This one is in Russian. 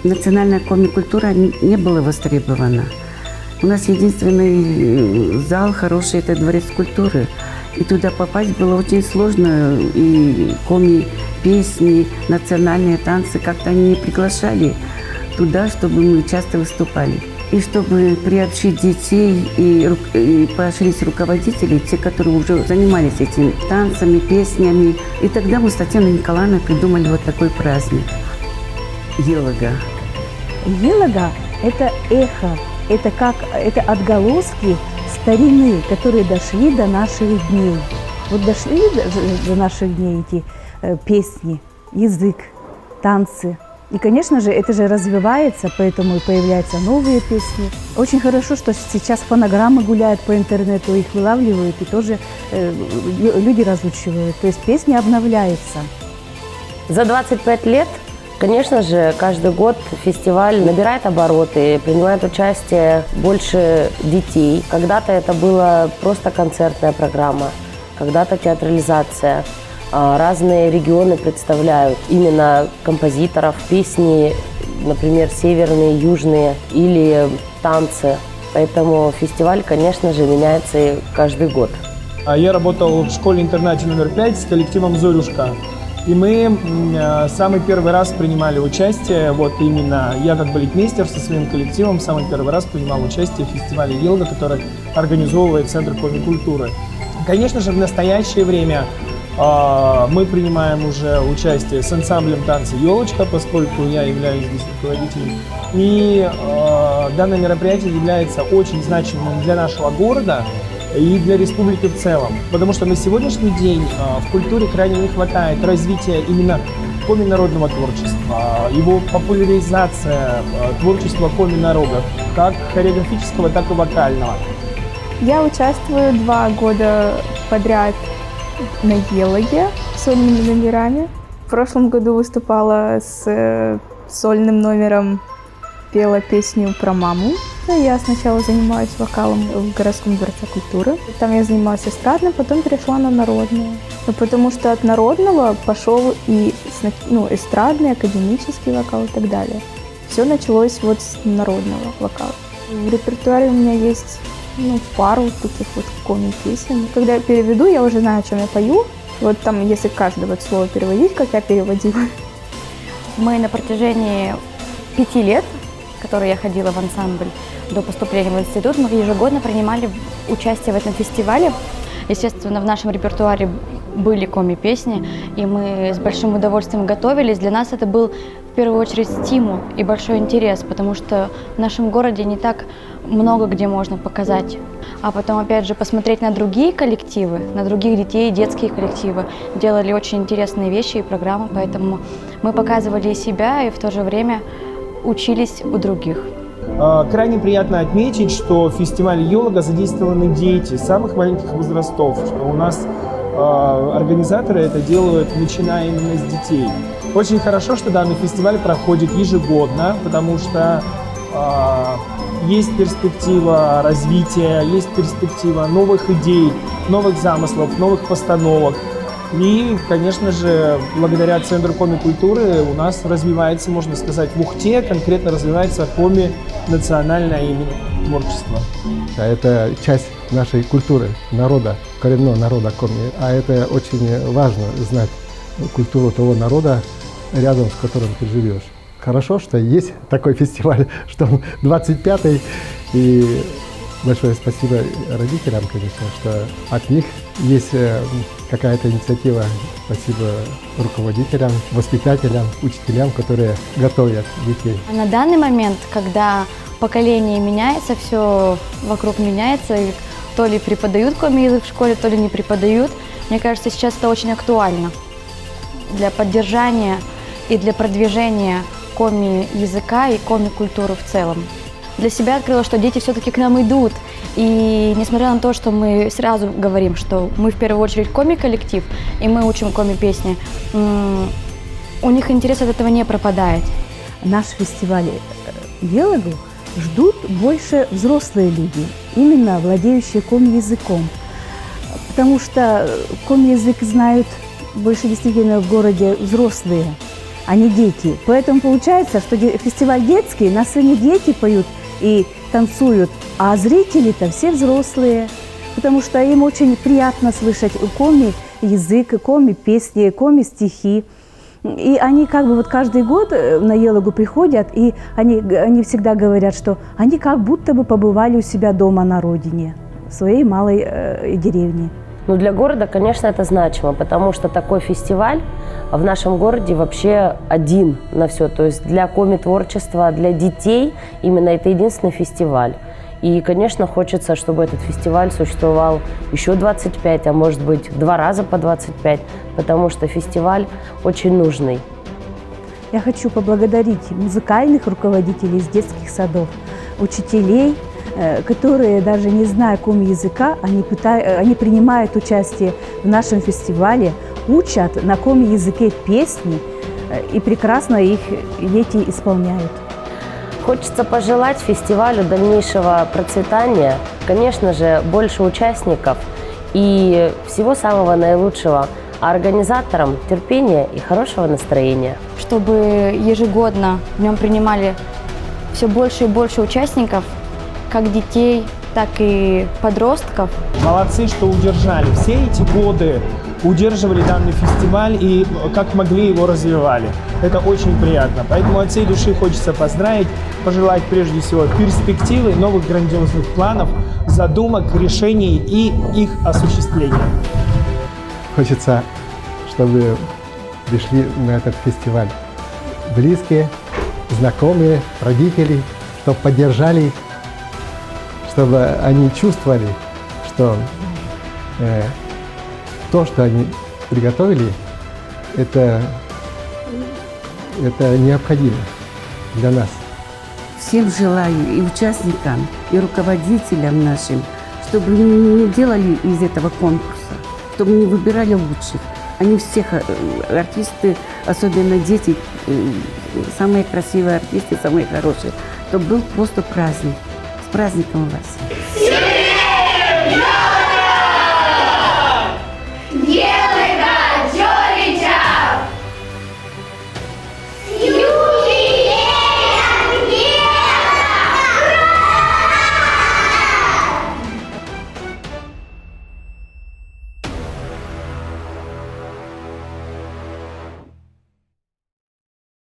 национальная коми-культура не была востребована. У нас единственный зал хороший – это Дворец культуры. И туда попасть было очень сложно. И коми-песни, национальные танцы как-то они не приглашали туда, чтобы мы часто выступали. И чтобы приобщить детей и поощрить руководителей, те, которые уже занимались этими танцами, песнями. И тогда мы с Татьяной Николаевной придумали вот такой праздник – Елога. Елога – это эхо, это отголоски старины, которые дошли до наших дней. Вот дошли до наших дней эти песни, язык, танцы. И, конечно же, это же развивается, поэтому и появляются новые песни. Очень хорошо, что сейчас фонограммы гуляют по интернету, их вылавливают и тоже люди разучивают. То есть песни обновляются. За 25 лет, конечно же, каждый год фестиваль набирает обороты, принимает участие больше детей. Когда-то это была просто концертная программа, когда-то театрализация. Разные регионы представляют именно композиторов, песни, например, северные, южные или танцы. Поэтому фестиваль, конечно же, меняется каждый год. Я работал в школе-интернате номер 5 с коллективом «Зорюшка». И мы самый первый раз принимали участие, вот именно я как балетмейстер со своим коллективом самый первый раз принимал участие в фестивале «Елга», который организовывает Центр коми-культуры. Конечно же, в настоящее время мы принимаем уже участие с ансамблем танца «Елочка», поскольку я являюсь здесь руководителем. И данное мероприятие является очень значимым для нашего города и для республики в целом. Потому что на сегодняшний день в культуре крайне не хватает развития именно коми-народного творчества, его популяризация творчества коми-народов, как хореографического, так и вокального. Я участвую 2 года подряд на Елоге сольными номерами. В прошлом году выступала с сольным номером, пела песню про маму. Я сначала занимаюсь вокалом в городском дворце культуры. Там я занималась эстрадным, потом перешла на народное. Потому что от народного пошел и эстрадный, академический вокал и так далее. Все началось вот с народного вокала. В репертуаре у меня есть пару таких вот коми-песен. Когда я переведу, я уже знаю, о чем я пою. Вот там, если каждое вот слово переводить, как я переводила. Мы на протяжении 5 лет, которые я ходила в ансамбль до поступления в институт, мы ежегодно принимали участие в этом фестивале. Естественно, в нашем репертуаре были коми-песни, и мы с большим удовольствием готовились. Для нас это был в первую очередь стимул и большой интерес, потому что в нашем городе не так много где можно показать. А потом, опять же, посмотреть на другие коллективы, на других детей, детские коллективы. Делали очень интересные вещи и программы, поэтому мы показывали и себя, и в то же время учились у других. Крайне приятно отметить, что в фестивале «Елога» задействованы дети самых маленьких возрастов, что у нас организаторы это делают, начиная именно с детей. Очень хорошо, что данный фестиваль проходит ежегодно, потому что есть перспектива развития, есть перспектива новых идей, новых замыслов, новых постановок. И, конечно же, благодаря Центру коми-культуры у нас развивается, можно сказать, в Ухте конкретно развивается коми-национальное именно творчество. Это часть нашей культуры, народа, коренного народа коми. А это очень важно знать культуру того народа, рядом с которым ты живешь. Хорошо, что есть такой фестиваль, что он 25-й. И большое спасибо родителям, конечно, что от них есть какая-то инициатива. Спасибо руководителям, воспитателям, учителям, которые готовят детей. На данный момент, когда поколение меняется, все вокруг меняется, и то ли преподают коми-язык в школе, то ли не преподают, мне кажется, сейчас это очень актуально для поддержания и для продвижения коми-языка и коми-культуры в целом. Для себя открыла, что дети все-таки к нам идут. И несмотря на то, что мы сразу говорим, что мы в первую очередь коми-коллектив, и мы учим коми-песни, у них интерес от этого не пропадает. Наш фестиваль «Елогу» ждут больше взрослые люди, именно владеющие коми-языком. Потому что коми-язык знают больше действительно в городе взрослые. а не дети. Поэтому получается, что фестиваль детский, на сцене дети поют и танцуют, а зрители-то все взрослые, потому что им очень приятно слышать коми язык, коми песни, коми стихи. И они как бы вот каждый год на Елагу приходят, и они всегда говорят, что они как будто бы побывали у себя дома на родине, в своей малой деревне. Ну, для города, конечно, это значимо, потому что такой фестиваль в нашем городе вообще один на все. То есть для коми-творчества, для детей именно это единственный фестиваль. И, конечно, хочется, чтобы этот фестиваль существовал еще 25, а может быть, в 2 раза по 25, потому что фестиваль очень нужный. Я хочу поблагодарить музыкальных руководителей из детских садов, учителей, которые, даже не зная коми-языка, они принимают участие в нашем фестивале, учат на коми-языке песни и прекрасно их дети исполняют. Хочется пожелать фестивалю дальнейшего процветания, конечно же, больше участников и всего самого наилучшего, а организаторам терпения и хорошего настроения. Чтобы ежегодно в нем принимали все больше и больше участников, как детей, так и подростков. Молодцы, что удержали. Все эти годы удерживали данный фестиваль и как могли его развивали. Это очень приятно. Поэтому от всей души хочется поздравить, пожелать прежде всего перспективы, новых грандиозных планов, задумок, решений и их осуществления. Хочется, чтобы пришли на этот фестиваль близкие, знакомые, родители, чтобы поддержали, чтобы они чувствовали, что то, что они приготовили, это необходимо для нас. Всем желаю, и участникам, и руководителям нашим, чтобы не делали из этого конкурса, чтобы не выбирали лучших. Они всех артисты, особенно дети, самые красивые артисты, самые хорошие. Чтобы был просто праздник. С праздником вас!